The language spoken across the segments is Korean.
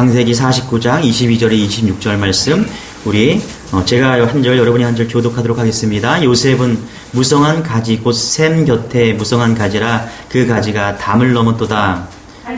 창세기 49장 22절에 26절 말씀 우리 제가 한 절 여러분이 한 절 교독하도록 하겠습니다. 요셉은 무성한 가지 곧 샘 곁에 무성한 가지라 그 가지가 담을 넘었도다.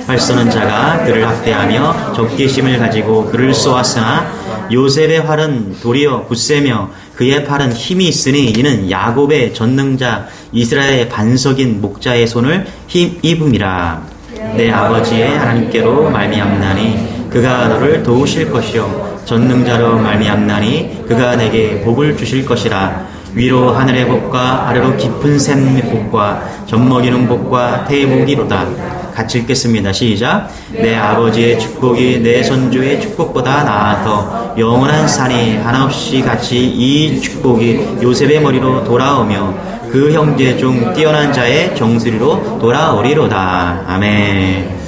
활 쏘는 자가 그를 학대하며 적개심을 가지고 그를 쏘았으나 요셉의 활은 도리어 굳세며 그의 팔은 힘이 있으니 이는 야곱의 전능자 이스라엘의 반석인 목자의 손을 힘입음이라. 내 아버지의 하나님께로 말미암나니 그가 너를 도우실 것이요 전능자로 말미암나니 그가 내게 복을 주실 것이라. 위로 하늘의 복과 아래로 깊은 샘의 복과 젖먹이는 복과 태의 복이로다. 같이 읽겠습니다. 시작. 내 아버지의 축복이 내 선조의 축복보다 나아서 영원한 산이 한없이 같이 이 축복이 요셉의 머리로 돌아오며 그 형제 중 뛰어난 자의 정수리로 돌아오리로다. 아멘.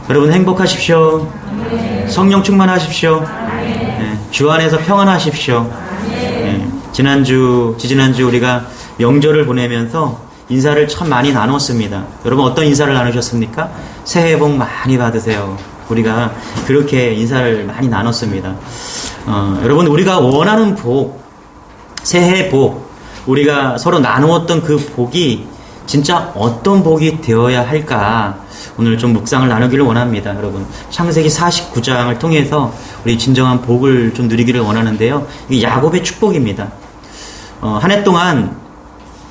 여러분 행복하십시오. 성령 충만하십시오. 네, 주 안에서 평안하십시오. 네, 지지난주 우리가 명절을 보내면서 인사를 참 많이 나눴습니다. 여러분 어떤 인사를 나누셨습니까? 새해 복 많이 받으세요. 우리가 그렇게 인사를 많이 나눴습니다. 여러분 우리가 원하는 복, 새해 복, 우리가 서로 나누었던 그 복이 진짜 어떤 복이 되어야 할까 오늘 좀 묵상을 나누기를 원합니다. 여러분 창세기 49장을 통해서 우리 진정한 복을 좀 누리기를 원하는데요. 이게 야곱의 축복입니다. 한 해 동안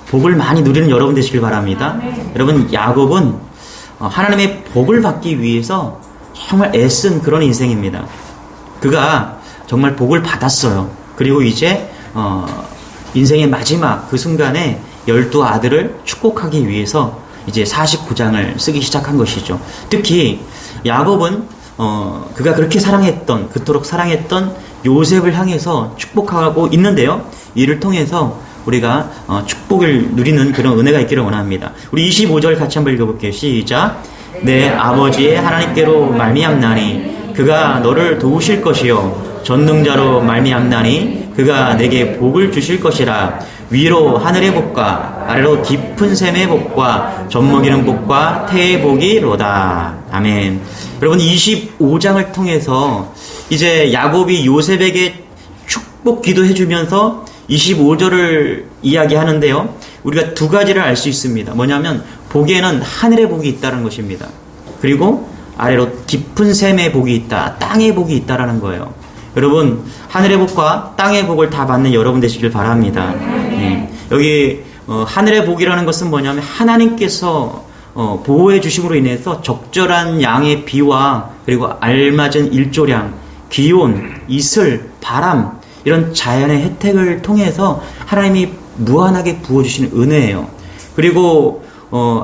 복을 많이 누리는 여러분 되시길 바랍니다. 여러분 야곱은 하나님의 복을 받기 위해서 정말 애쓴 그런 인생입니다. 그가 정말 복을 받았어요. 그리고 이제 인생의 마지막 그 순간에 12아들을 축복하기 위해서 이제 49장을 쓰기 시작한 것이죠. 특히 야곱은 그가 그렇게 그토록 사랑했던 요셉을 향해서 축복하고 있는데요. 이를 통해서 우리가 축복을 누리는 그런 은혜가 있기를 원합니다. 우리 25절 같이 한번 읽어볼게요. 시작. 내 아버지의 하나님께로 말미암나니 그가 너를 도우실 것이요 전능자로 말미암나니 그가 내게 복을 주실 것이라. 위로 하늘의 복과 아래로 깊은 샘의 복과 젖먹이는 복과 태의 복이로다. 아멘. 여러분 25장을 통해서 이제 야곱이 요셉에게 축복 기도해주면서 25절을 이야기하는데요. 우리가 두 가지를 알 수 있습니다. 뭐냐면 복에는 하늘의 복이 있다는 것입니다. 그리고 아래로 깊은 샘의 복이 있다. 땅의 복이 있다라는 거예요. 여러분 하늘의 복과 땅의 복을 다 받는 여러분 되시길 바랍니다. 네. 여기 하늘의 복이라는 것은 뭐냐면 하나님께서 보호해 주심으로 인해서 적절한 양의 비와 그리고 알맞은 일조량, 기온, 이슬, 바람 이런 자연의 혜택을 통해서 하나님이 무한하게 부어주시는 은혜예요. 그리고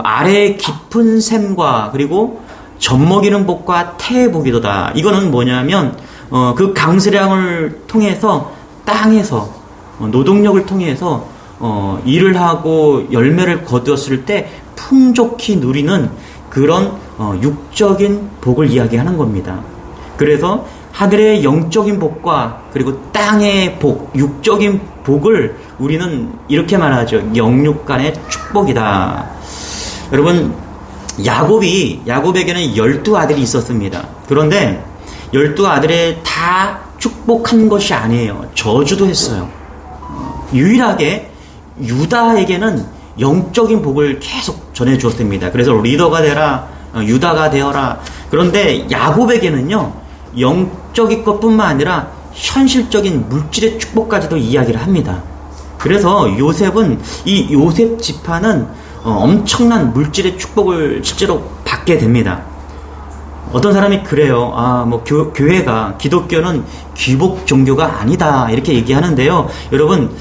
아래의 깊은 샘과 그리고 젖먹이는 복과 태의 복이도다. 이거는 뭐냐면 그 강수량을 통해서 땅에서 노동력을 통해서 일을 하고 열매를 거두었을 때 풍족히 누리는 그런 육적인 복을 이야기하는 겁니다. 그래서 하늘의 영적인 복과 그리고 땅의 복, 육적인 복을 우리는 이렇게 말하죠. 영육 간의 축복이다. 여러분 야곱에게는 12아들이 있었습니다. 그런데 12아들에 다 축복한 것이 아니에요. 저주도 했어요. 유일하게 유다에게는 영적인 복을 계속 전해주었습니다. 그래서 리더가 되라, 유다가 되어라. 그런데 야곱에게는요, 영적인 것뿐만 아니라 현실적인 물질의 축복까지도 이야기를 합니다. 그래서 요셉은 이 요셉 지파는 엄청난 물질의 축복을 실제로 받게 됩니다. 어떤 사람이 그래요. 교회가, 기독교는 귀복 종교가 아니다. 이렇게 얘기하는데요. 여러분,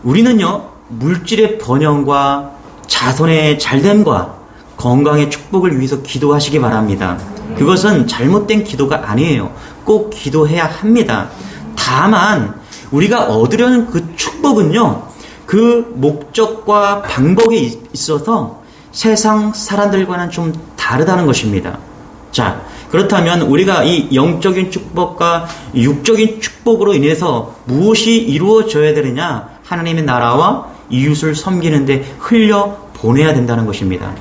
우리는요, 물질의 번영과 자손의 잘됨과 건강의 축복을 위해서 기도하시기 바랍니다. 그것은 잘못된 기도가 아니에요. 꼭 기도해야 합니다. 다만, 우리가 얻으려는 그 축복은요, 그 목적과 방법에 있어서 세상 사람들과는 좀 다르다는 것입니다. 자, 그렇다면 우리가 이 영적인 축복과 육적인 축복으로 인해서 무엇이 이루어져야 되느냐? 하나님의 나라와 이웃을 섬기는데 흘려 보내야 된다는 것입니다.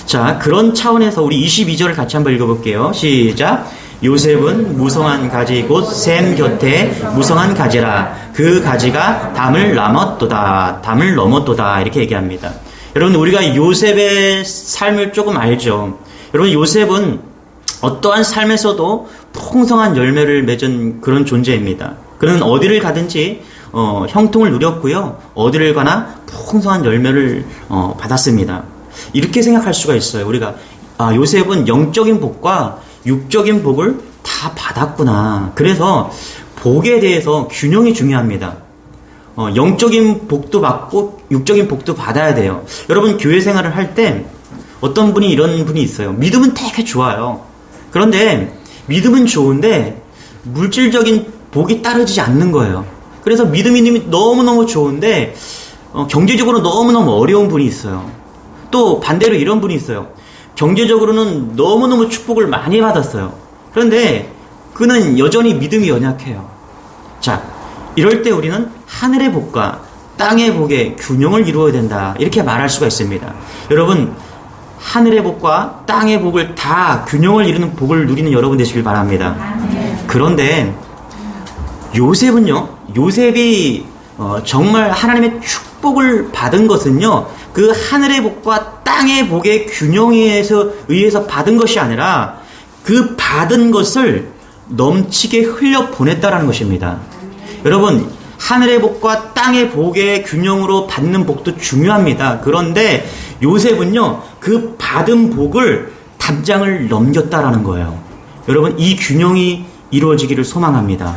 자, 그런 차원에서 우리 22절을 같이 한번 읽어볼게요. 시작. 요셉은 무성한 가지 곧 샘 곁에 무성한 가지라. 그 가지가 담을 넘었도다. 이렇게 얘기합니다. 여러분, 우리가 요셉의 삶을 조금 알죠. 여러분, 요셉은 어떠한 삶에서도 풍성한 열매를 맺은 그런 존재입니다. 그는 어디를 가든지 형통을 누렸고요. 어디를 가나 풍성한 열매를 받았습니다. 이렇게 생각할 수가 있어요. 우리가 요셉은 영적인 복과 육적인 복을 다 받았구나. 그래서 복에 대해서 균형이 중요합니다. 영적인 복도 받고 육적인 복도 받아야 돼요. 여러분, 교회 생활을 할 때 어떤 분이 이런 분이 있어요. 믿음은 되게 좋아요. 그런데 믿음은 좋은데 물질적인 복이 따르지 않는 거예요. 그래서 믿음이 너무너무 좋은데 경제적으로 너무너무 어려운 분이 있어요. 또 반대로 이런 분이 있어요. 경제적으로는 너무너무 축복을 많이 받았어요. 그런데 그는 여전히 믿음이 연약해요. 자, 이럴 때 우리는 하늘의 복과 땅의 복의 균형을 이루어야 된다. 이렇게 말할 수가 있습니다. 여러분, 하늘의 복과 땅의 복을 다 균형을 이루는 복을 누리는 여러분 되시길 바랍니다. 그런데 요셉이 정말 하나님의 축복을 받은 것은요, 그 하늘의 복과 땅의 복의 균형에 의해서 받은 것이 아니라 그 받은 것을 넘치게 흘려 보냈다라는 것입니다. 여러분, 하늘의 복과 땅의 복의 균형으로 받는 복도 중요합니다. 그런데 요셉은요, 그 받은 복을 담장을 넘겼다라는 거예요. 여러분, 이 균형이 이루어지기를 소망합니다.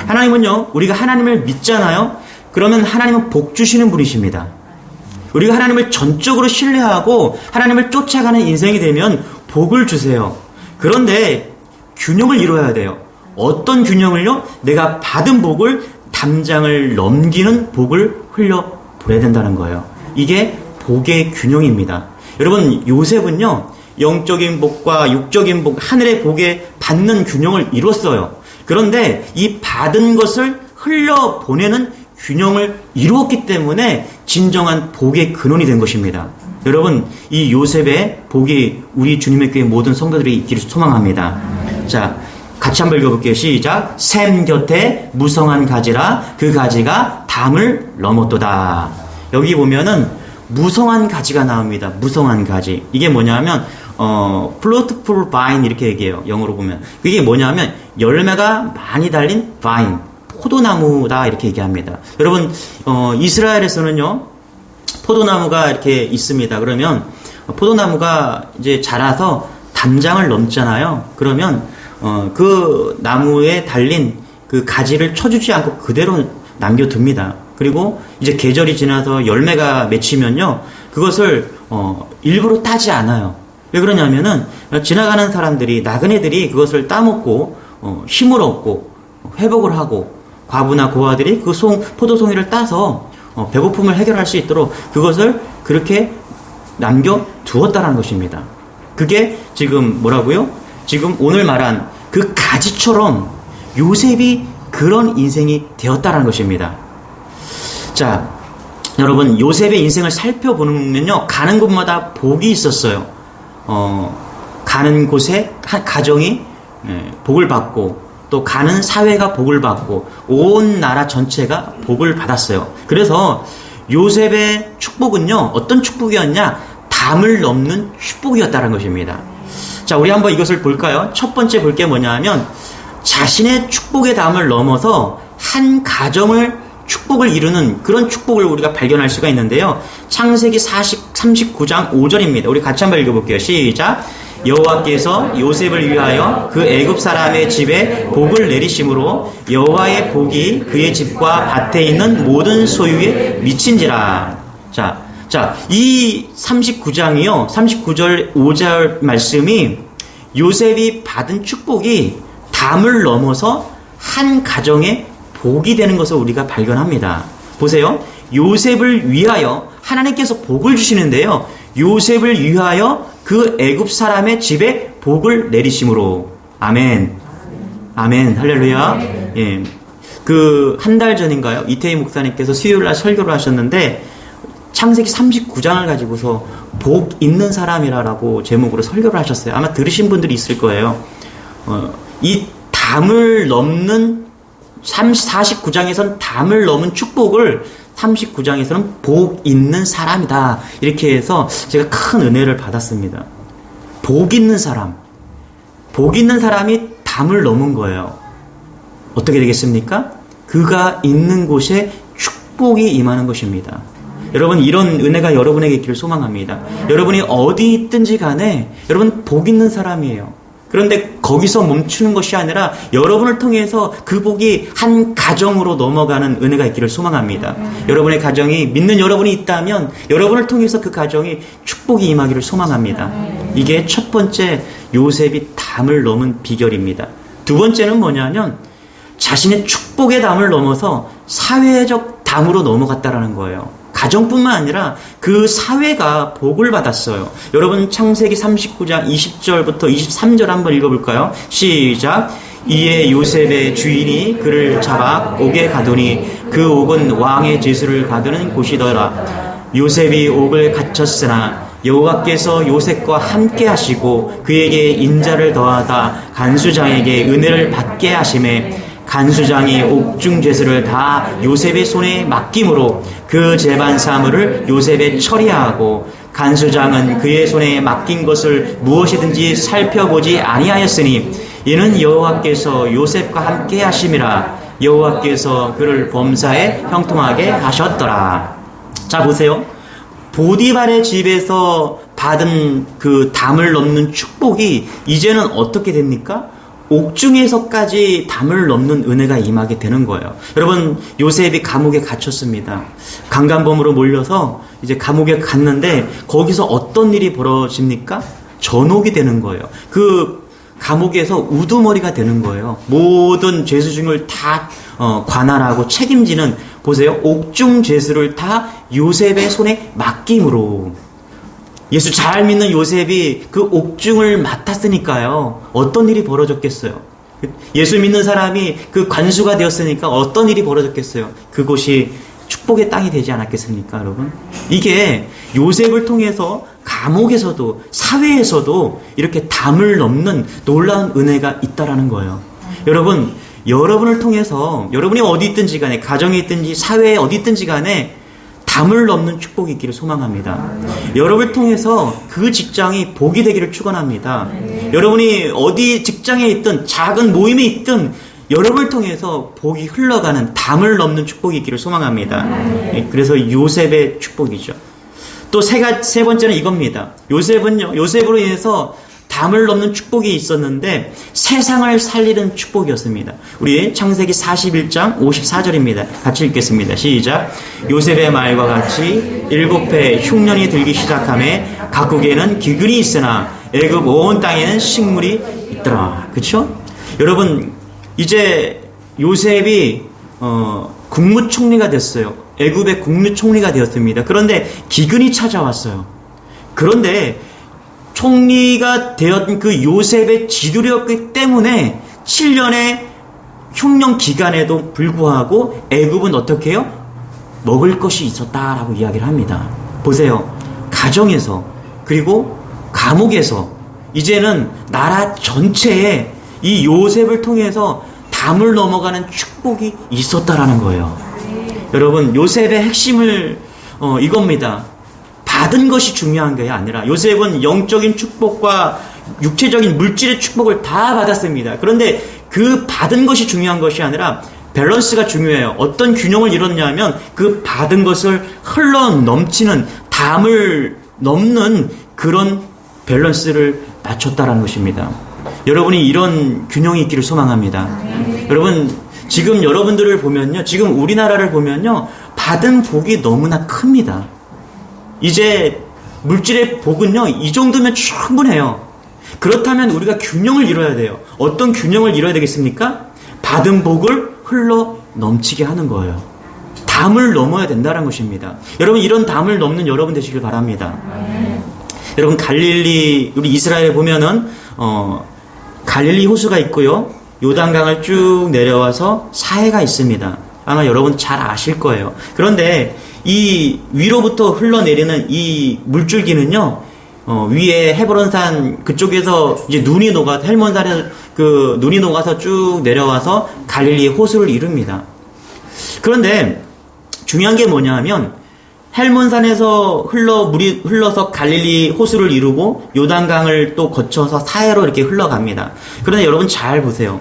하나님은요, 우리가 하나님을 믿잖아요. 그러면 하나님은 복 주시는 분이십니다. 우리가 하나님을 전적으로 신뢰하고 하나님을 쫓아가는 인생이 되면 복을 주세요. 그런데 균형을 이루어야 돼요. 어떤 균형을요? 내가 받은 복을 담장을 넘기는 복을 흘려 보내야 된다는 거예요. 이게 복의 균형입니다. 여러분, 요셉은요, 영적인 복과 육적인 복, 하늘의 복에 받는 균형을 이뤘어요. 그런데 이 받은 것을 흘려 보내는 균형을 이루었기 때문에 진정한 복의 근원이 된 것입니다. 여러분, 이 요셉의 복이 우리 주님의 교회 모든 성도들이 있기를 소망합니다. 자, 같이 한번 읽어볼게요. 시작. 샘 곁에 무성한 가지라. 그 가지가 담을 넘었도다. 여기 보면은 무성한 가지가 나옵니다. 무성한 가지. 이게 뭐냐면 fruitful vine 이렇게 얘기해요. 영어로 보면. 그게 뭐냐면 열매가 많이 달린 vine, 포도나무다 이렇게 얘기합니다. 여러분, 이스라엘에서는요, 포도나무가 이렇게 있습니다. 그러면 포도나무가 이제 자라서 담장을 넘잖아요. 그러면 그 나무에 달린 그 가지를 쳐주지 않고 그대로 남겨둡니다. 그리고 이제 계절이 지나서 열매가 맺히면요, 그것을 일부러 따지 않아요. 왜 그러냐면은 지나가는 사람들이, 나그네들이 그것을 따먹고 힘을 얻고 회복을 하고, 과부나 고아들이 그 포도송이를 따서 배고픔을 해결할 수 있도록 그것을 그렇게 남겨두었다라는 것입니다. 그게 지금 뭐라고요? 지금 오늘 말한 그 가지처럼 요셉이 그런 인생이 되었다라는 것입니다. 자, 여러분, 요셉의 인생을 살펴보면요, 가는 곳마다 복이 있었어요. 가는 곳에 가정이 복을 받고, 또 가는 사회가 복을 받고, 온 나라 전체가 복을 받았어요. 그래서 요셉의 축복은요, 어떤 축복이었냐? 담을 넘는 축복이었다는 것입니다. 자, 우리 한번 이것을 볼까요? 첫 번째 볼 게 뭐냐 하면, 자신의 축복의 담을 넘어서 한 가정을 축복을 이루는 그런 축복을 우리가 발견할 수가 있는데요. 창세기 39장 5절입니다. 우리 같이 한번 읽어볼게요. 시작. 여호와께서 요셉을 위하여 그 애굽 사람의 집에 복을 내리심으로 여호와의 복이 그의 집과 밭에 있는 모든 소유에 미친지라. 자, 이 39장이요. 39절 5절 말씀이 요셉이 받은 축복이 담을 넘어서 한 가정의 복이 되는 것을 우리가 발견합니다. 보세요. 요셉을 위하여 하나님께서 복을 주시는데요. 요셉을 위하여 그 애굽 사람의 집에 복을 내리심으로. 아멘. 아멘. 할렐루야. 예. 그 한 달 전인가요? 이태희 목사님께서 수요일날 설교를 하셨는데 창세기 39장을 가지고서 복 있는 사람이라고 제목으로 설교를 하셨어요. 아마 들으신 분들이 있을 거예요. 이 담을 넘는 49장에서는 담을 넘은 축복을 39장에서는 복 있는 사람이다. 이렇게 해서 제가 큰 은혜를 받았습니다. 복 있는 사람. 복 있는 사람이 담을 넘은 거예요. 어떻게 되겠습니까? 그가 있는 곳에 축복이 임하는 것입니다. 여러분, 이런 은혜가 여러분에게 있기를 소망합니다. 여러분이 어디 있든지 간에 여러분 복 있는 사람이에요. 그런데 거기서 멈추는 것이 아니라 여러분을 통해서 그 복이 한 가정으로 넘어가는 은혜가 있기를 소망합니다. 여러분의 가정이 믿는 여러분이 있다면 여러분을 통해서 그 가정이 축복이 임하기를 소망합니다. 이게 첫 번째 요셉이 담을 넘은 비결입니다. 두 번째는 뭐냐면 자신의 축복의 담을 넘어서 사회적 담으로 넘어갔다라는 거예요. 가정뿐만 아니라 그 사회가 복을 받았어요. 여러분 창세기 39장 20절부터 23절 한번 읽어볼까요? 시작. 이에 요셉의 주인이 그를 잡아 옥에 가두니 그 옥은 왕의 제수를 가두는 곳이더라. 요셉이 옥을 갇혔으나 여호와께서 요셉과 함께 하시고 그에게 인자를 더하다 간수장에게 은혜를 받게 하심에 간수장이 옥중 죄수를 다 요셉의 손에 맡김으로 그 재반 사물을 요셉에 처리하고 간수장은 그의 손에 맡긴 것을 무엇이든지 살펴보지 아니하였으니 이는 여호와께서 요셉과 함께 하심이라. 여호와께서 그를 범사에 형통하게 하셨더라. 자, 보세요. 보디발의 집에서 받은 그 담을 넘는 축복이 이제는 어떻게 됩니까? 옥중에서까지 담을 넘는 은혜가 임하게 되는 거예요. 여러분, 요셉이 감옥에 갇혔습니다. 강간범으로 몰려서 이제 감옥에 갔는데 거기서 어떤 일이 벌어집니까? 전옥이 되는 거예요. 그 감옥에서 우두머리가 되는 거예요. 모든 죄수 중을 다 관할하고 책임지는, 보세요. 옥중 죄수를 다 요셉의 손에 맡김으로. 예수 잘 믿는 요셉이 그 옥중을 맡았으니까요. 어떤 일이 벌어졌겠어요? 예수 믿는 사람이 그 관수가 되었으니까 어떤 일이 벌어졌겠어요? 그곳이 축복의 땅이 되지 않았겠습니까, 여러분? 이게 요셉을 통해서 감옥에서도 사회에서도 이렇게 담을 넘는 놀라운 은혜가 있다라는 거예요. 여러분, 여러분을 통해서 여러분이 어디 있든지 간에, 가정에 있든지 사회에 어디 있든지 간에 담을 넘는 축복이 있기를 소망합니다. 여러분을 통해서 그 직장이 복이 되기를 축원합니다. 여러분이 어디 직장에 있든 작은 모임에 있든 여러분을 통해서 복이 흘러가는 담을 넘는 축복이 있기를 소망합니다. 그래서 요셉의 축복이죠. 또 세 번째는 이겁니다. 요셉으로 인해서 담을 넘는 축복이 있었는데 세상을 살리는 축복이었습니다. 우리 창세기 41장 54절입니다. 같이 읽겠습니다. 시작. 요셉의 말과 같이 7해 흉년이 들기 시작하매 각국에는 기근이 있으나 애굽 온 땅에는 식물이 있더라. 그렇죠? 여러분, 이제 요셉이 국무총리가 됐어요. 애굽의 국무총리가 되었습니다. 그런데 기근이 찾아왔어요. 그런데 총리가 되었던 그 요셉의 지도력이기 때문에 7년의 흉년 기간에도 불구하고 애굽은 어떻게 해요? 먹을 것이 있었다라고 이야기를 합니다. 보세요. 가정에서 그리고 감옥에서 이제는 나라 전체에 이 요셉을 통해서 담을 넘어가는 축복이 있었다라는 거예요. 여러분, 요셉의 핵심을 이겁니다. 받은 것이 중요한 게 아니라 요셉은 영적인 축복과 육체적인 물질의 축복을 다 받았습니다. 그런데 그 받은 것이 중요한 것이 아니라 밸런스가 중요해요. 어떤 균형을 이뤘냐면 그 받은 것을 흘러 넘치는 담을 넘는 그런 밸런스를 맞췄다라는 것입니다. 여러분이 이런 균형이 있기를 소망합니다. 여러분, 지금 여러분들을 보면요, 지금 우리나라를 보면요, 받은 복이 너무나 큽니다. 이제 물질의 복은요, 이 정도면 충분해요. 그렇다면 우리가 균형을 이뤄야 돼요. 어떤 균형을 이뤄야 되겠습니까? 받은 복을 흘러 넘치게 하는 거예요. 담을 넘어야 된다는 것입니다. 여러분, 이런 담을 넘는 여러분 되시길 바랍니다. 여러분, 갈릴리, 우리 이스라엘에 보면은 갈릴리 호수가 있고요, 요단강을 쭉 내려와서 사해가 있습니다. 아마 여러분 잘 아실 거예요. 그런데 이 위로부터 흘러내리는 이 물줄기는요, 위에 헤브론산 그쪽에서 이제 눈이 녹아 헬몬산에 그 눈이 녹아서 쭉 내려와서 갈릴리의 호수를 이룹니다. 그런데 중요한 게 뭐냐면 헬몬산에서 물이 흘러서 갈릴리 호수를 이루고 요단강을 또 거쳐서 사해로 이렇게 흘러갑니다. 그런데 여러분 잘 보세요.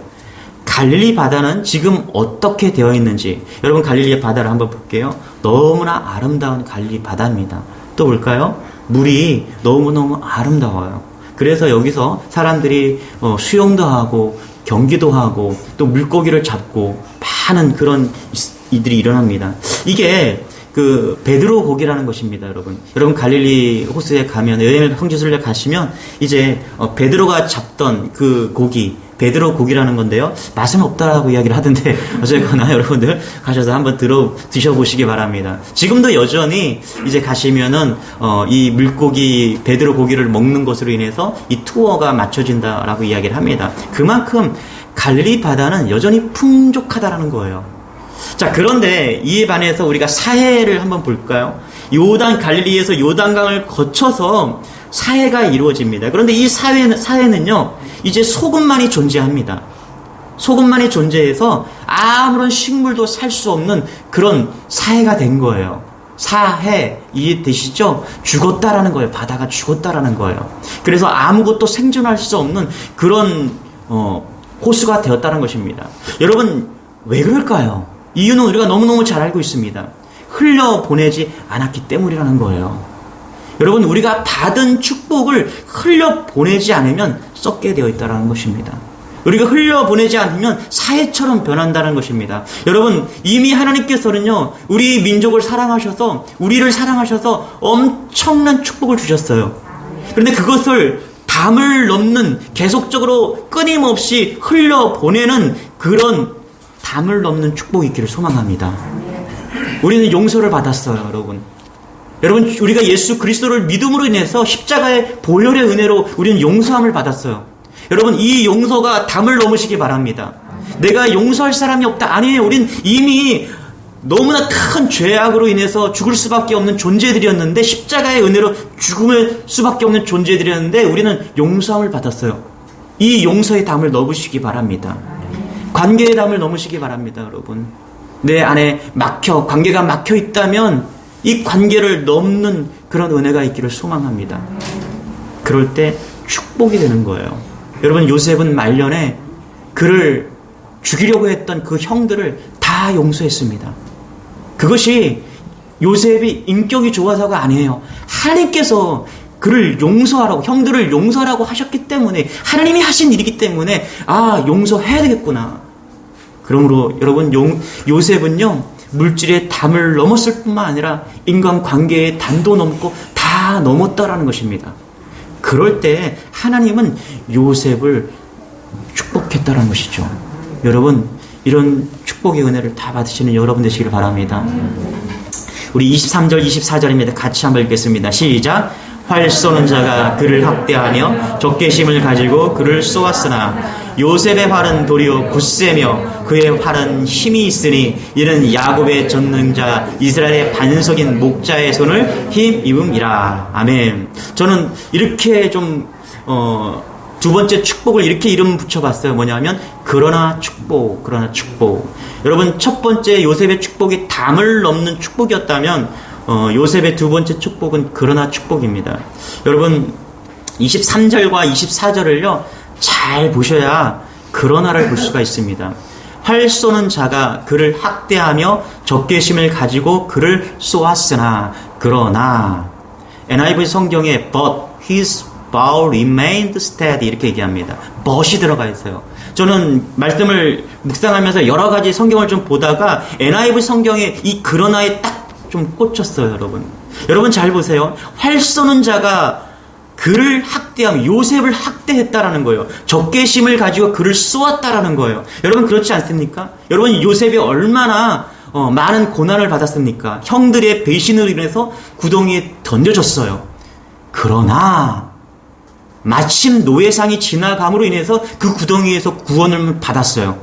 갈릴리 바다는 지금 어떻게 되어 있는지 여러분 갈릴리 바다를 한번 볼게요. 너무나 아름다운 갈릴리 바다입니다. 또 볼까요? 물이 너무너무 아름다워요. 그래서 여기서 사람들이 수영도 하고 경기도 하고 또 물고기를 잡고 많은 그런 일들이 일어납니다. 이게 그 베드로 고기라는 것입니다, 여러분. 여러분 갈릴리 호수에 가면 여행을 성지순례 가시면 이제 베드로가 잡던 그 고기 베드로 고기라는 건데요. 맛은 없다라고 이야기를 하던데 어쨌거나 여러분들 가셔서 한번 드셔보시기 바랍니다. 지금도 여전히 이제 가시면은 이 물고기 베드로 고기를 먹는 것으로 인해서 이 투어가 맞춰진다라고 이야기를 합니다. 그만큼 갈릴리 바다는 여전히 풍족하다라는 거예요. 자, 그런데 이에 반해서 우리가 사해를 한번 볼까요? 갈릴리에서 요단강을 거쳐서 사해가 이루어집니다. 그런데 이 사해는요, 이제 소금만이 존재합니다. 소금만이 존재해서 아무런 식물도 살 수 없는 그런 사해가 된 거예요. 사해, 이해되시죠? 죽었다라는 거예요. 바다가 죽었다라는 거예요. 그래서 아무것도 생존할 수 없는 그런, 호수가 되었다는 것입니다. 여러분, 왜 그럴까요? 이유는 우리가 너무너무 잘 알고 있습니다. 흘려보내지 않았기 때문이라는 거예요. 여러분, 우리가 받은 축복을 흘려보내지 않으면 썩게 되어 있다는 것입니다. 우리가 흘려보내지 않으면 사해처럼 변한다는 것입니다. 여러분, 이미 하나님께서는요, 우리 민족을 사랑하셔서, 우리를 사랑하셔서 엄청난 축복을 주셨어요. 그런데 그것을 담을 넘는, 계속적으로 끊임없이 흘려보내는 그런 담을 넘는 축복이 있기를 소망합니다. 우리는 용서를 받았어요, 여러분. 여러분, 우리가 예수 그리스도를 믿음으로 인해서 십자가의 보혈의 은혜로 우리는 용서함을 받았어요. 여러분, 이 용서가 담을 넘으시기 바랍니다. 내가 용서할 사람이 없다. 아니에요. 우린 이미 너무나 큰 죄악으로 인해서 죽을 수밖에 없는 존재들이었는데, 십자가의 은혜로 죽을 수밖에 없는 존재들이었는데 우리는 용서함을 받았어요. 이 용서의 담을 넘으시기 바랍니다. 관계의 담을 넘으시기 바랍니다, 여러분. 내 안에 관계가 막혀 있다면 이 관계를 넘는 그런 은혜가 있기를 소망합니다. 그럴 때 축복이 되는 거예요. 여러분, 요셉은 말년에 그를 죽이려고 했던 그 형들을 다 용서했습니다. 그것이 요셉이 인격이 좋아서가 아니에요. 하나님께서 그를 용서하라고, 형들을 용서하라고 하셨기 때문에, 하나님이 하신 일이기 때문에 용서해야 되겠구나. 그러므로 여러분, 요셉은요, 물질의 담을 넘었을 뿐만 아니라 인간관계의 담도 넘고 다 넘었다라는 것입니다. 그럴 때 하나님은 요셉을 축복했다라는 것이죠. 여러분, 이런 축복의 은혜를 다 받으시는 여러분 되시길 바랍니다. 우리 23절, 24절입니다. 같이 한번 읽겠습니다. 시작! 활 쏘는 자가 그를 학대하며 적개심을 가지고 그를 쏘았으나 요셉의 활은 도리어 굳세며 그의 활은 힘이 있으니 이는 야곱의 전능자 이스라엘의 반석인 목자의 손을 힘입음이라. 아멘. 저는 이렇게 좀 두 번째 축복을 이렇게 이름 붙여봤어요. 뭐냐면 그러나 축복, 그러나 축복. 여러분, 첫 번째 요셉의 축복이 담을 넘는 축복이었다면 요셉의 두 번째 축복은 그러나 축복입니다. 여러분, 23절과 24절을요 잘 보셔야 그러나를 볼 수가 있습니다. 활 쏘는 자가 그를 학대하며 적개심을 가지고 그를 쏘았으나 그러나, NIV 성경에 but his bow remained steady 이렇게 얘기합니다. but이 들어가 있어요. 저는 말씀을 묵상하면서 여러 가지 성경을 좀 보다가 NIV 성경에 이 그러나에 딱 좀 꽂혔어요, 여러분. 여러분 잘 보세요. 활 쏘는 자가 그를 학대하며 요셉을 학대했다라는 거예요. 적개심을 가지고 그를 쏘았다라는 거예요. 여러분, 그렇지 않습니까? 여러분, 요셉이 얼마나 많은 고난을 받았습니까? 형들의 배신으로 인해서 구덩이에 던져졌어요. 그러나 마침 노예상이 지나감으로 인해서 그 구덩이에서 구원을 받았어요.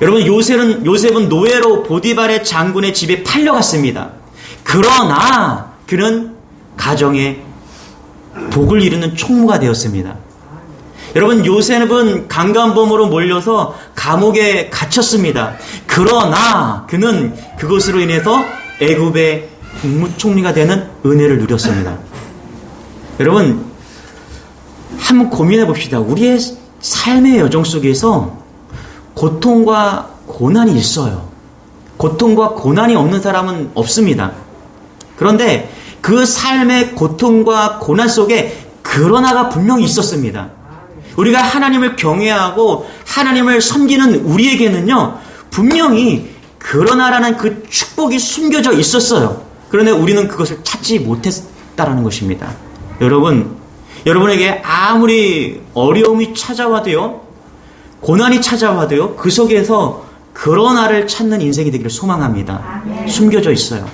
여러분, 요셉은 노예로 보디발의 장군의 집에 팔려갔습니다. 그러나 그는 가정에 복을 이루는 총무가 되었습니다. 여러분, 요셉은 강간범으로 몰려서 감옥에 갇혔습니다. 그러나 그는 그것으로 인해서 애굽의 국무총리가 되는 은혜를 누렸습니다. 여러분, 한번 고민해 봅시다. 우리의 삶의 여정 속에서 고통과 고난이 있어요. 고통과 고난이 없는 사람은 없습니다. 그런데 그 삶의 고통과 고난 속에 그러나가 분명히 있었습니다. 우리가 하나님을 경외하고 하나님을 섬기는 우리에게는요, 분명히 그러나라는 그 축복이 숨겨져 있었어요. 그런데 우리는 그것을 찾지 못했다라는 것입니다. 여러분, 여러분에게 아무리 어려움이 찾아와도요, 고난이 찾아와도요, 그 속에서 그러나를 찾는 인생이 되기를 소망합니다. 숨겨져 있어요.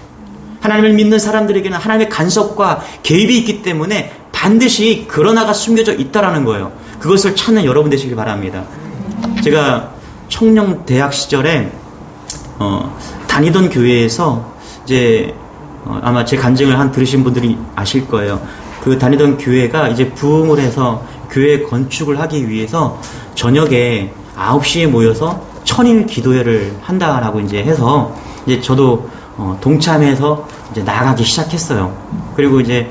하나님을 믿는 사람들에게는 하나님의 간섭과 개입이 있기 때문에 반드시 그러나가 숨겨져 있다라는 거예요. 그것을 찾는 여러분 되시길 바랍니다. 제가 청년 대학 시절에 다니던 교회에서 이제 아마 제 간증을 한 들으신 분들이 아실 거예요. 그 다니던 교회가 이제 부흥을 해서 교회 건축을 하기 위해서 저녁에 9시에 모여서 천일 기도회를 한다라고 이제 해서 이제 저도 동참해서 이제 나가기 시작했어요. 그리고 이제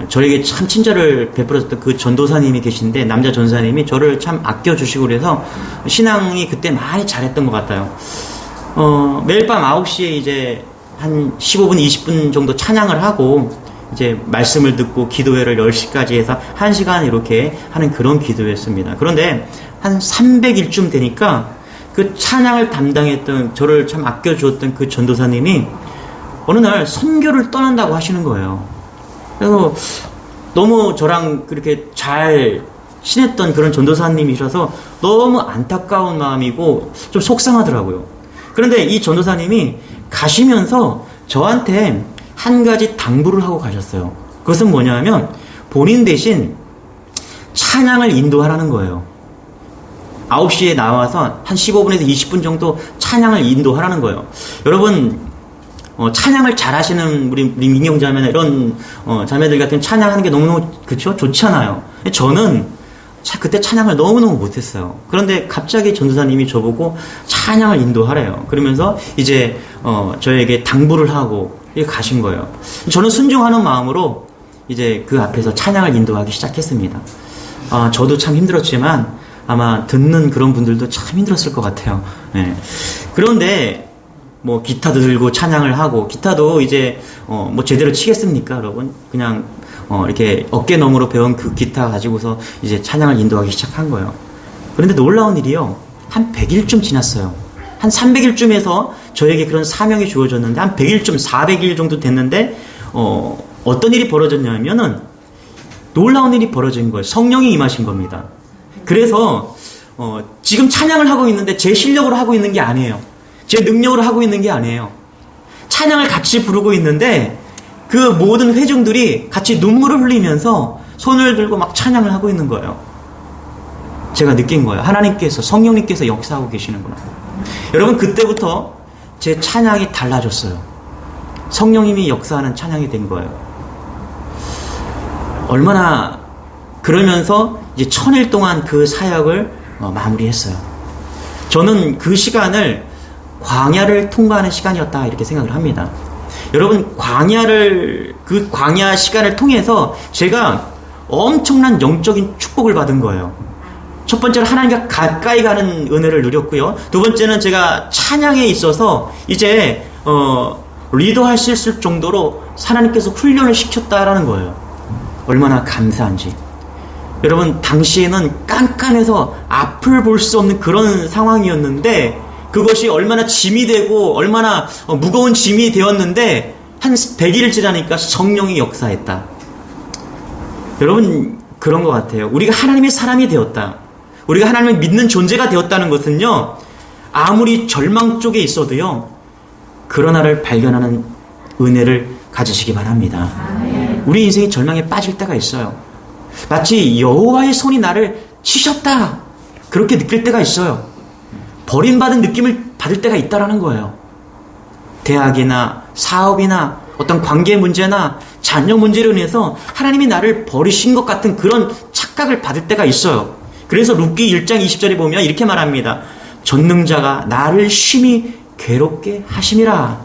저에게 참 친절을 베풀었던 그 전도사님이 계신데, 남자 전사님이 저를 참 아껴주시고 그래서 신앙이 그때 많이 잘했던 것 같아요. 매일 밤 9시에 이제 한 15분, 20분 정도 찬양을 하고 이제 말씀을 듣고 기도회를 10시까지 해서 1시간 이렇게 하는 그런 기도회였습니다. 그런데 한 300일쯤 되니까 그 찬양을 담당했던, 저를 참 아껴주었던 그 전도사님이 어느 날 선교를 떠난다고 하시는 거예요. 그래서 너무 저랑 그렇게 잘 친했던 그런 전도사님이셔서 너무 안타까운 마음이고 좀 속상하더라고요. 그런데 이 전도사님이 가시면서 저한테 한 가지 당부를 하고 가셨어요. 그것은 뭐냐면 본인 대신 찬양을 인도하라는 거예요. 9시에 나와서 한 15분에서 20분 정도 찬양을 인도하라는 거예요. 여러분, 찬양을 잘하시는 우리 민경자매나 이런 자매들 같은 찬양하는 게 너무너무 그쵸? 좋잖아요. 저는 그때 찬양을 너무너무 못했어요. 그런데 갑자기 전도사님이 저보고 찬양을 인도하래요. 그러면서 이제 저에게 당부를 하고 가신 거예요. 저는 순종하는 마음으로 이제 그 앞에서 찬양을 인도하기 시작했습니다. 저도 참 힘들었지만 아마 듣는 그런 분들도 참 힘들었을 것 같아요. 네. 그런데 뭐 기타도 들고 찬양을 하고, 기타도 이제 뭐 제대로 치겠습니까, 여러분? 그냥 이렇게 어깨너머로 배운 그 기타 가지고서 이제 찬양을 인도하기 시작한 거예요. 그런데 놀라운 일이요, 한 100일쯤 지났어요. 한 300일쯤에서 저에게 그런 사명이 주어졌는데, 한 100일쯤, 400일 정도 됐는데 어떤 일이 벌어졌냐면은 놀라운 일이 벌어진 거예요. 성령이 임하신 겁니다. 그래서 지금 찬양을 하고 있는데 제 실력으로 하고 있는 게 아니에요. 제 능력으로 하고 있는 게 아니에요. 찬양을 같이 부르고 있는데 그 모든 회중들이 같이 눈물을 흘리면서 손을 들고 막 찬양을 하고 있는 거예요. 제가 느낀 거예요. 하나님께서, 성령님께서 역사하고 계시는구나. 여러분, 그때부터 제 찬양이 달라졌어요. 성령님이 역사하는 찬양이 된 거예요. 얼마나, 그러면서 이제 1000일 동안 그 사역을 마무리했어요. 저는 그 시간을 광야를 통과하는 시간이었다, 이렇게 생각을 합니다. 여러분, 그 광야 시간을 통해서 제가 엄청난 영적인 축복을 받은 거예요. 첫 번째는 하나님과 가까이 가는 은혜를 누렸고요. 두 번째는 제가 찬양에 있어서 이제 리더할 수 있을 정도로 하나님께서 훈련을 시켰다라는 거예요. 얼마나 감사한지. 여러분, 당시에는 깐깐해서 앞을 볼 수 없는 그런 상황이었는데, 그것이 얼마나 짐이 되고 얼마나 무거운 짐이 되었는데, 한 100일을 지나니까 성령이 역사했다. 여러분, 그런 것 같아요. 우리가 하나님의 사람이 되었다, 우리가 하나님을 믿는 존재가 되었다는 것은요, 아무리 절망 쪽에 있어도요, 그러나를 발견하는 은혜를 가지시기 바랍니다. 우리 인생이 절망에 빠질 때가 있어요. 마치 여호와의 손이 나를 치셨다, 그렇게 느낄 때가 있어요. 버림받은 느낌을 받을 때가 있다라는 거예요. 대학이나 사업이나 어떤 관계 문제나 자녀 문제로 인해서 하나님이 나를 버리신 것 같은 그런 착각을 받을 때가 있어요. 그래서 룻기 1장 20절에 보면 이렇게 말합니다. 전능자가 나를 심히 괴롭게 하심이라.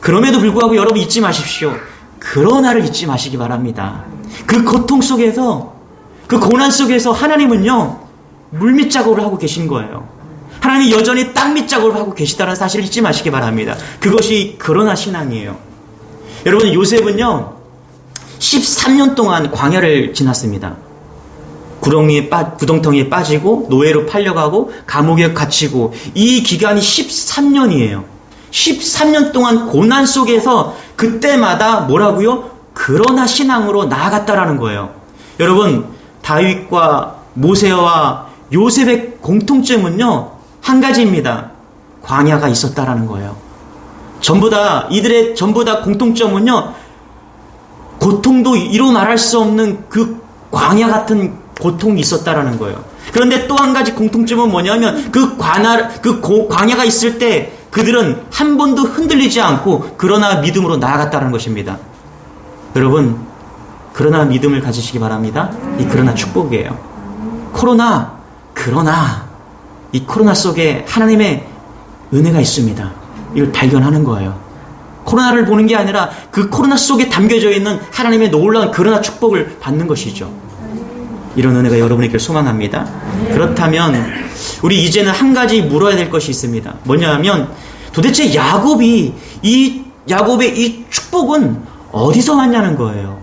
그럼에도 불구하고 여러분 잊지 마십시오. 그러나를 잊지 마시기 바랍니다. 그 고통 속에서, 그 고난 속에서 하나님은요, 물밑작업을 하고 계신 거예요. 하나님이 여전히 땅밑작업을 하고 계시다는 사실을 잊지 마시기 바랍니다. 그것이 그러나 신앙이에요. 여러분, 요셉은요 13년 동안 광야를 지났습니다. 구덩텅이에 빠지고 노예로 팔려가고 감옥에 갇히고, 이 기간이 13년이에요. 13년 동안 고난 속에서 그때마다 뭐라고요? 그러나 신앙으로 나아갔다라는 거예요. 여러분, 다윗과 모세와 요셉의 공통점은요 한 가지입니다. 광야가 있었다라는 거예요. 이들의 전부 다 공통점은요, 고통도 이루 말할 수 없는 그 광야 같은 고통이 있었다라는 거예요. 그런데 또 한 가지 공통점은 뭐냐면, 그 광야가 있을 때 그들은 한 번도 흔들리지 않고 그러나 믿음으로 나아갔다는 것입니다. 여러분, 그러나 믿음을 가지시기 바랍니다. 이 그러나 축복이에요. 그러나 이 코로나 속에 하나님의 은혜가 있습니다. 이걸 발견하는 거예요. 코로나를 보는 게 아니라 그 코로나 속에 담겨져 있는 하나님의 놀라운 그러나 축복을 받는 것이죠. 이런 은혜가 여러분에게 소망합니다. 그렇다면 우리 이제는 한 가지 물어야 될 것이 있습니다. 뭐냐면, 도대체 야곱의 이 축복은 어디서 왔냐는 거예요.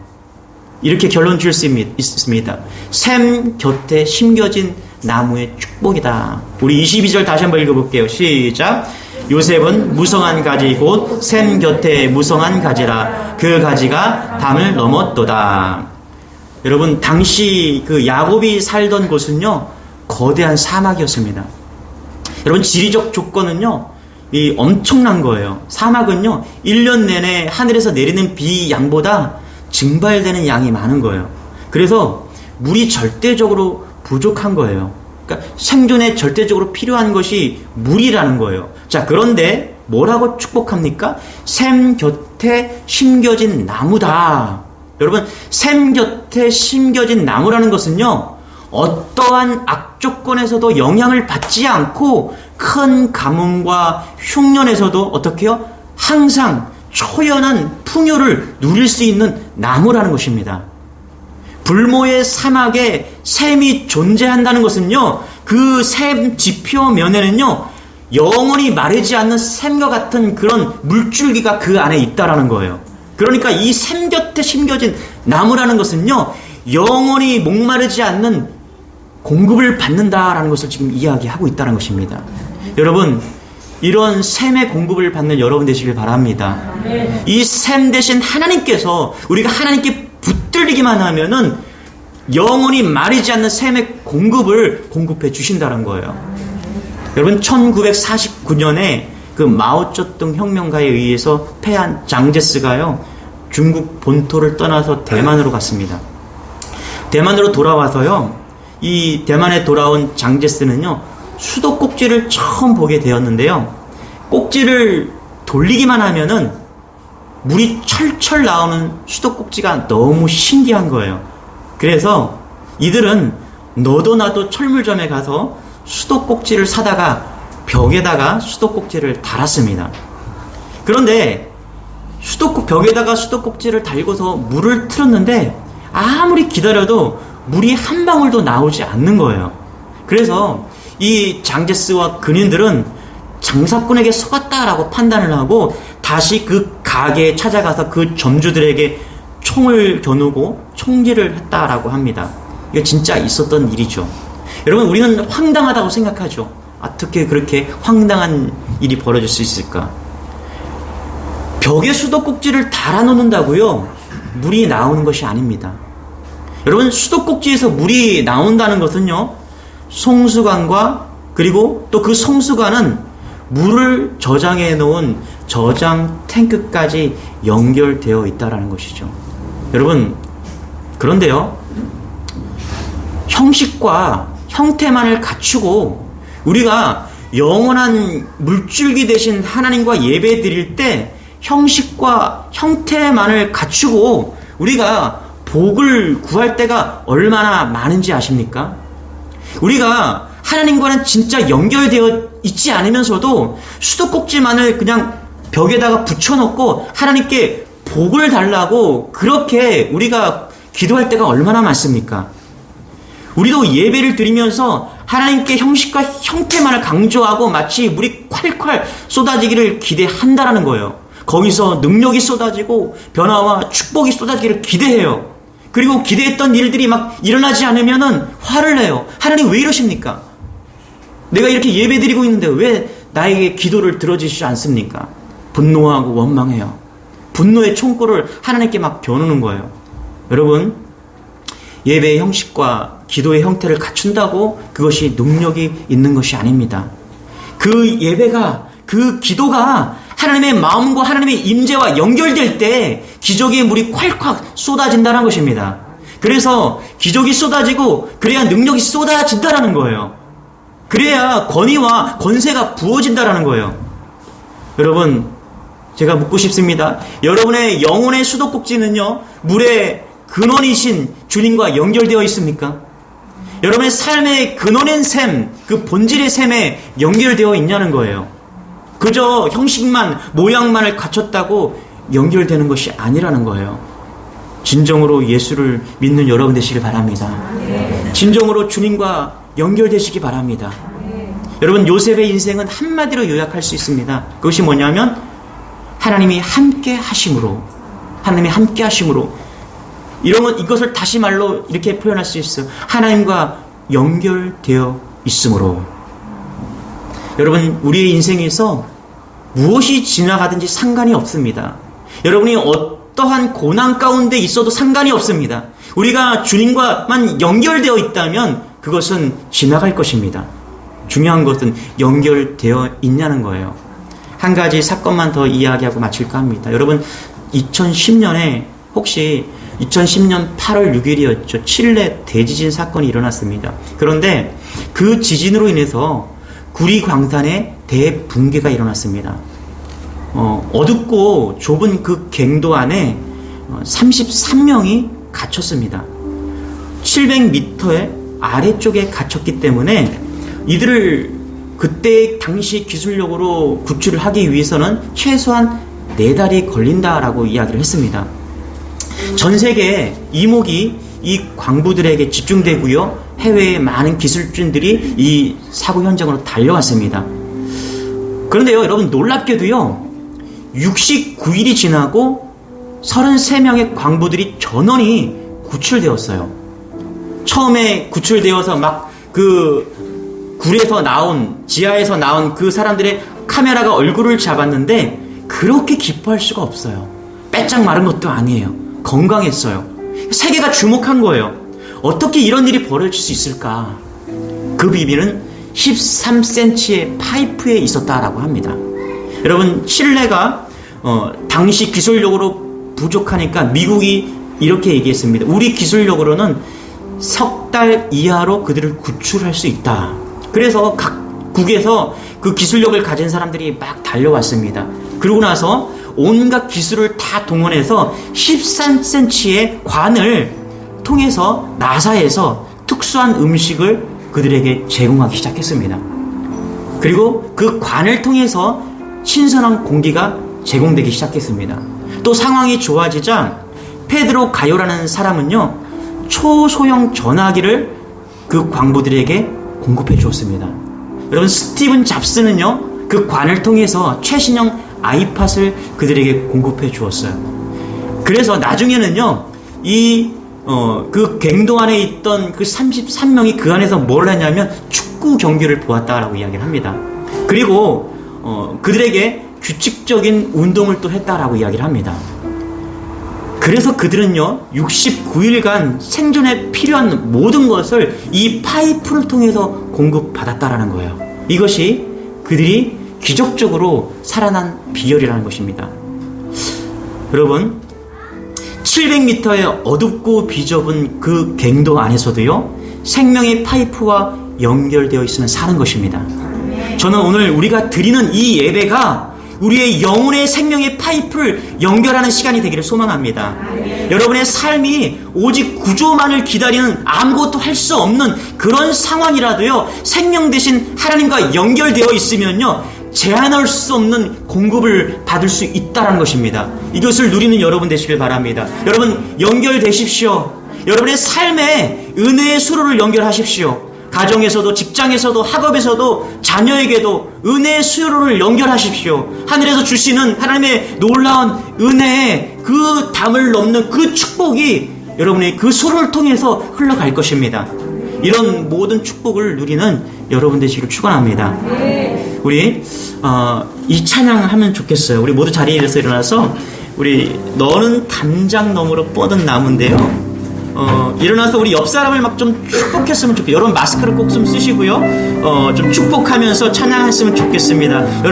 이렇게 결론 지을 수 있습니다. 샘 곁에 심겨진 나무의 축복이다. 우리 22절 다시 한번 읽어볼게요. 시작. 요셉은 무성한 가지 곧 샘 곁에 무성한 가지라. 그 가지가 담을 넘었도다. 여러분, 당시 그 야곱이 살던 곳은요 거대한 사막이었습니다. 여러분, 지리적 조건은요 엄청난 거예요. 사막은요 1년 내내 하늘에서 내리는 비 양보다 증발되는 양이 많은 거예요. 그래서 물이 절대적으로 부족한 거예요. 그러니까 생존에 절대적으로 필요한 것이 물이라는 거예요. 자, 그런데 뭐라고 축복합니까? 샘 곁에 심겨진 나무다. 여러분, 샘 곁에 심겨진 나무라는 것은요 어떠한 악조건에서도 영향을 받지 않고 큰 가뭄과 흉년에서도 어떻게 해요? 항상 초연한 풍요를 누릴 수 있는 나무라는 것입니다. 불모의 사막에 샘이 존재한다는 것은요, 그 샘 지표면에는요 영원히 마르지 않는 샘과 같은 그런 물줄기가 그 안에 있다라는 거예요. 그러니까 이 샘 곁에 심겨진 나무라는 것은요 영원히 목마르지 않는 공급을 받는다라는 것을 지금 이야기하고 있다는 것입니다. 여러분, 이런 샘의 공급을 받는 여러분 되시길 바랍니다. 이 샘 대신 하나님께서, 우리가 하나님께 붙들리기만 하면은 영원히 마르지 않는 샘의 공급을 공급해 주신다는 거예요. 여러분, 1949년에 그 마오쩌둥 혁명가에 의해서 패한 장제스가요 중국 본토를 떠나서 대만으로 갔습니다. 대만으로 돌아와서요, 이 대만에 돌아온 장제스는요 수도 꼭지를 처음 보게 되었는데요, 꼭지를 돌리기만 하면은 물이 철철 나오는 수도 꼭지가 너무 신기한 거예요. 그래서 이들은 너도 나도 철물점에 가서 수도 꼭지를 사다가 벽에다가 수도 꼭지를 달았습니다. 그런데 벽에다가 수도 꼭지를 달고서 물을 틀었는데 아무리 기다려도 물이 한 방울도 나오지 않는 거예요. 그래서 이 장제스와 근인들은 장사꾼에게 속았다라고 판단을 하고 다시 그 가게에 찾아가서 그 점주들에게 총을 겨누고 총질을 했다라고 합니다. 이게 진짜 있었던 일이죠. 여러분, 우리는 황당하다고 생각하죠. 어떻게 그렇게 황당한 일이 벌어질 수 있을까? 벽에 수도꼭지를 달아놓는다고요 물이 나오는 것이 아닙니다. 여러분, 수도꼭지에서 물이 나온다는 것은요 송수관과 그리고 또 그 송수관은 물을 저장해 놓은 저장 탱크까지 연결되어 있다는 것이죠. 여러분, 그런데요 형식과 형태만을 갖추고 우리가 영원한 물줄기 되신 하나님과 예배 드릴 때 형식과 형태만을 갖추고 우리가 복을 구할 때가 얼마나 많은지 아십니까? 우리가 하나님과는 진짜 연결되어 있지 않으면서도 수도꼭지만을 그냥 벽에다가 붙여놓고 하나님께 복을 달라고 그렇게 우리가 기도할 때가 얼마나 많습니까? 우리도 예배를 드리면서 하나님께 형식과 형태만을 강조하고 마치 물이 콸콸 쏟아지기를 기대한다라는 거예요. 거기서 능력이 쏟아지고 변화와 축복이 쏟아지기를 기대해요. 그리고 기대했던 일들이 막 일어나지 않으면은 화를 내요. 하나님 왜 이러십니까? 내가 이렇게 예배 드리고 있는데 왜 나에게 기도를 들어주시지 않습니까? 분노하고 원망해요. 분노의 총구를 하나님께 막 겨누는 거예요. 여러분, 예배의 형식과 기도의 형태를 갖춘다고 그것이 능력이 있는 것이 아닙니다. 그 예배가, 그 기도가 하나님의 마음과 하나님의 임재와 연결될 때 기적의 물이 콸콸 쏟아진다는 것입니다. 그래서 기적이 쏟아지고 그래야 능력이 쏟아진다는 거예요. 그래야 권위와 권세가 부어진다는 거예요. 여러분, 제가 묻고 싶습니다. 여러분의 영혼의 수도꼭지는요, 물의 근원이신 주님과 연결되어 있습니까? 여러분의 삶의 근원인 셈, 그 본질의 셈에 연결되어 있냐는 거예요. 그저 형식만, 모양만을 갖췄다고 연결되는 것이 아니라는 거예요. 진정으로 예수를 믿는 여러분 되시길 바랍니다. 진정으로 주님과 연결되시기 바랍니다. 여러분, 요셉의 인생은 한마디로 요약할 수 있습니다. 그것이 뭐냐면 하나님이 함께 하심으로, 하나님이 함께 하심으로, 이것을 다시 말로 이렇게 표현할 수 있어요. 하나님과 연결되어 있으므로. 여러분, 우리의 인생에서 무엇이 지나가든지 상관이 없습니다. 여러분이 어떠한 고난 가운데 있어도 상관이 없습니다. 우리가 주님과만 연결되어 있다면 그것은 지나갈 것입니다. 중요한 것은 연결되어 있냐는 거예요. 한 가지 사건만 더 이야기하고 마칠까 합니다. 여러분, 2010년에 혹시 2010년 8월 6일이었죠. 칠레 대지진 사건이 일어났습니다. 그런데 그 지진으로 인해서 구리 광산에 대붕괴가 일어났습니다. 어둡고 좁은 그 갱도 안에 33명이 갇혔습니다. 700m의 아래쪽에 갇혔기 때문에 이들을 그때 당시 기술력으로 구출을 하기 위해서는 최소한 4달이 걸린다라고 이야기를 했습니다. 전 세계 이목이 이 광부들에게 집중되고요. 해외의 많은 기술진들이 이 사고 현장으로 달려왔습니다. 그런데요, 여러분, 놀랍게도요, 69일이 지나고 33명의 광부들이 전원이 구출되었어요. 처음에 구출되어서 막 그 굴에서 나온, 지하에서 나온 그 사람들의 카메라가 얼굴을 잡았는데 그렇게 기뻐할 수가 없어요. 빼짝 마른 것도 아니에요. 건강했어요. 세계가 주목한 거예요. 어떻게 이런 일이 벌어질 수 있을까? 그 비밀은 13cm의 파이프에 있었다라고 합니다. 여러분, 칠레가 당시 기술력으로 부족하니까 미국이 이렇게 얘기했습니다. 우리 기술력으로는 석 달 이하로 그들을 구출할 수 있다. 그래서 각국에서 그 기술력을 가진 사람들이 막 달려왔습니다. 그러고 나서 온갖 기술을 다 동원해서 13cm의 관을 통해서 나사에서 특수한 음식을 그들에게 제공하기 시작했습니다. 그리고 그 관을 통해서 신선한 공기가 제공되기 시작했습니다. 또 상황이 좋아지자 페드로 가요라는 사람은요, 초소형 전화기를 그 광부들에게 공급해 주었습니다. 여러분, 스티븐 잡스는요, 그 관을 통해서 최신형 아이팟을 그들에게 공급해 주었어요. 그래서 나중에는요, 그 갱도 안에 있던 그 33명이 그 안에서 뭘 했냐면 축구 경기를 보았다라고 이야기를 합니다. 그리고 그들에게 규칙적인 운동을 또 했다라고 이야기를 합니다. 그래서 그들은요, 69일간 생존에 필요한 모든 것을 이 파이프를 통해서 공급받았다라는 거예요. 이것이 그들이 기적적으로 살아난 비결이라는 것입니다. 여러분, 700m의 어둡고 비좁은 그 갱도 안에서도요, 생명의 파이프와 연결되어 있으면 사는 것입니다. 저는 오늘 우리가 드리는 이 예배가 우리의 영혼의 생명의 파이프를 연결하는 시간이 되기를 소망합니다. 여러분의 삶이 오직 구조만을 기다리는 아무것도 할 수 없는 그런 상황이라도요, 생명 대신 하나님과 연결되어 있으면요, 제한할 수 없는 공급을 받을 수 있다는 것입니다. 이것을 누리는 여러분 되시길 바랍니다. 여러분 연결되십시오. 여러분의 삶에 은혜의 수로를 연결하십시오. 가정에서도, 직장에서도, 학업에서도, 자녀에게도 은혜의 수로를 연결하십시오. 하늘에서 주시는 하나님의 놀라운 은혜의 그 담을 넘는 그 축복이 여러분의 그 수로를 통해서 흘러갈 것입니다. 이런 모든 축복을 누리는 여러분 되시기를 축원합니다. 우리 이 찬양하면 좋겠어요. 우리 모두 자리에서 일어나서 우리 너는 담장 너머로 뻗은 나무인데요. 일어나서 우리 옆 사람을 막 좀 축복했으면 좋겠어요. 여러분 마스크를 꼭 좀 쓰시고요. 좀 축복하면서 찬양했으면 좋겠습니다. 여러분